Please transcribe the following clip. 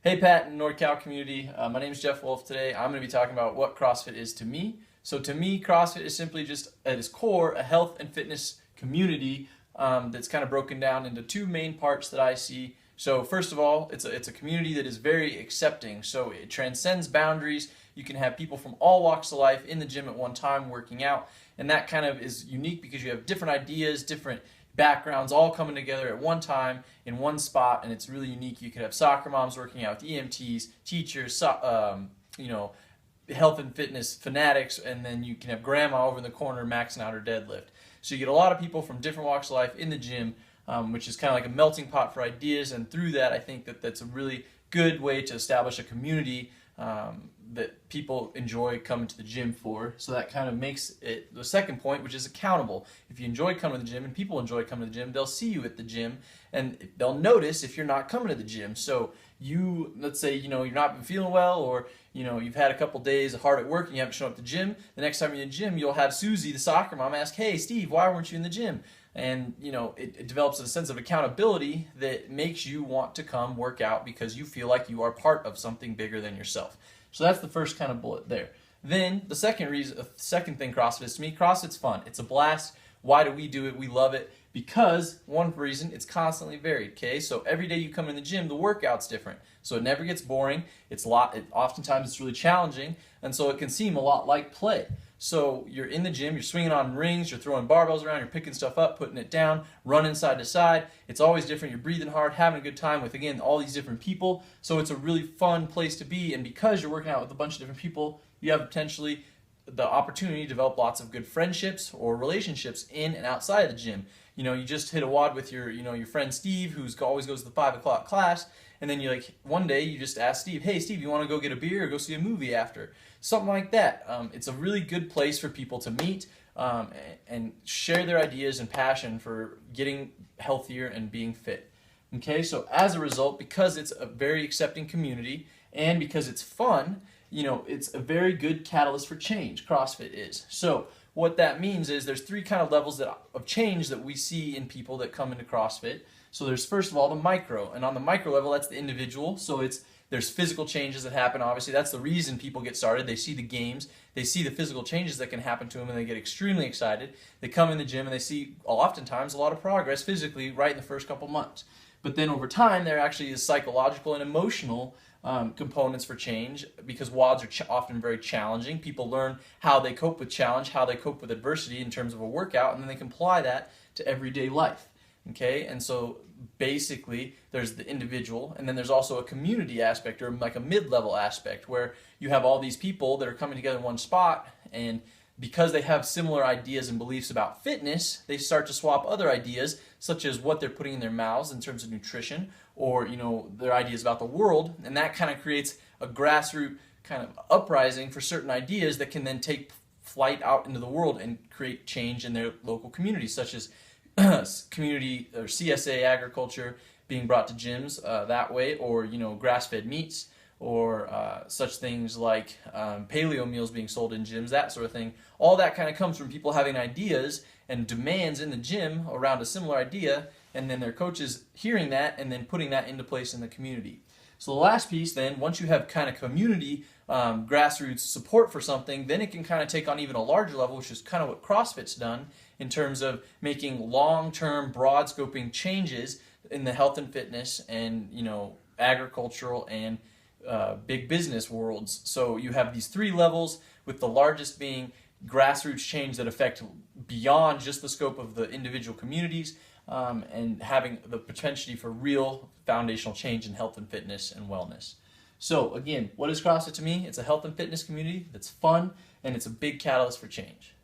Hey Pat and NorCal community, my name is Jeff Wolf. Today I'm going to be talking about what CrossFit is to me. So to me, CrossFit is simply just at its core a health and fitness community that's kind of broken down into two main parts that I see. So first of all, it's a community that is very accepting. So it transcends boundaries. You can have people from all walks of life in the gym at one time working out, and that kind of is unique because you have different ideas, different backgrounds all coming together at one time in one spot, and it's really unique. You could have soccer moms working out with EMTs, teachers, health and fitness fanatics, and then you can have grandma over in the corner maxing out her deadlift. So you get a lot of people from different walks of life in the gym, which is kind of like a melting pot for ideas, and through that I think that's a really good way to establish a community that people enjoy coming to the gym for. So that kind of makes it the second point, which is accountable. If you enjoy coming to the gym and people enjoy coming to the gym, they'll see you at the gym and they'll notice if you're not coming to the gym. So let's say you're not been feeling well, or you've had a couple days hard at work and you haven't shown up to the gym. The next time you're in the gym, you'll have Susie, the soccer mom, ask, "Hey Steve, why weren't you in the gym?" And it develops a sense of accountability that makes you want to come work out because you feel like you are part of something bigger than yourself. So that's the first kind of bullet there. Then the second thing CrossFit is to me, CrossFit's fun. It's a blast. Why do we do it? We love it because one reason, it's constantly varied. Okay, so every day you come in the gym, the workout's different, so it never gets boring. Oftentimes it's really challenging, and so it can seem a lot like play. So you're in the gym, you're swinging on rings, you're throwing barbells around, you're picking stuff up, putting it down, running side to side. It's always different. You're breathing hard, having a good time with, again, all these different people. So it's a really fun place to be, and because you're working out with a bunch of different people, you have potentially the opportunity to develop lots of good friendships or relationships in and outside of the gym. You just hit a wad with your friend Steve, who always goes to the 5 o'clock class, and then one day you just ask Steve, "Hey Steve, you want to go get a beer or go see a movie after?" Something like that. It's a really good place for people to meet and share their ideas and passion for getting healthier and being fit. Okay, so as a result, because it's a very accepting community and because it's fun, it's a very good catalyst for change. CrossFit is. So what that means is there's three kind of levels of change that we see in people that come into CrossFit. So there's first of all the micro, and on the micro level, that's the individual. So there's physical changes that happen. Obviously, that's the reason people get started. They see the games, they see the physical changes that can happen to them, and they get extremely excited. They come in the gym and they see oftentimes a lot of progress physically right in the first couple months. But then over time, there actually is psychological and emotional components for change, because WODs are often very challenging. People learn how they cope with challenge, how they cope with adversity in terms of a workout, and then they can apply that to everyday life. Okay, and so basically there's the individual, and then there's also a community aspect, or like a mid-level aspect, where you have all these people that are coming together in one spot, and because they have similar ideas and beliefs about fitness, they start to swap other ideas, such as what they're putting in their mouths in terms of nutrition, or their ideas about the world, and that kind of creates a grassroots kind of uprising for certain ideas that can then take flight out into the world and create change in their local communities, such as community or CSA agriculture being brought to gyms that way, or grass-fed meats, or such things like paleo meals being sold in gyms, that sort of thing. All that kind of comes from people having ideas and demands in the gym around a similar idea, and then their coaches hearing that and then putting that into place in the community. So the last piece then, once you have kind of community grassroots support for something, then it can kind of take on even a larger level, which is kind of what CrossFit's done in terms of making long-term, broad-scoping changes in the health and fitness and agricultural and big business worlds. So you have these three levels, with the largest being grassroots change that affect beyond just the scope of the individual communities, and having the potential for real foundational change in health and fitness and wellness. So again, what is CrossFit to me? It's a health and fitness community that's fun, and it's a big catalyst for change.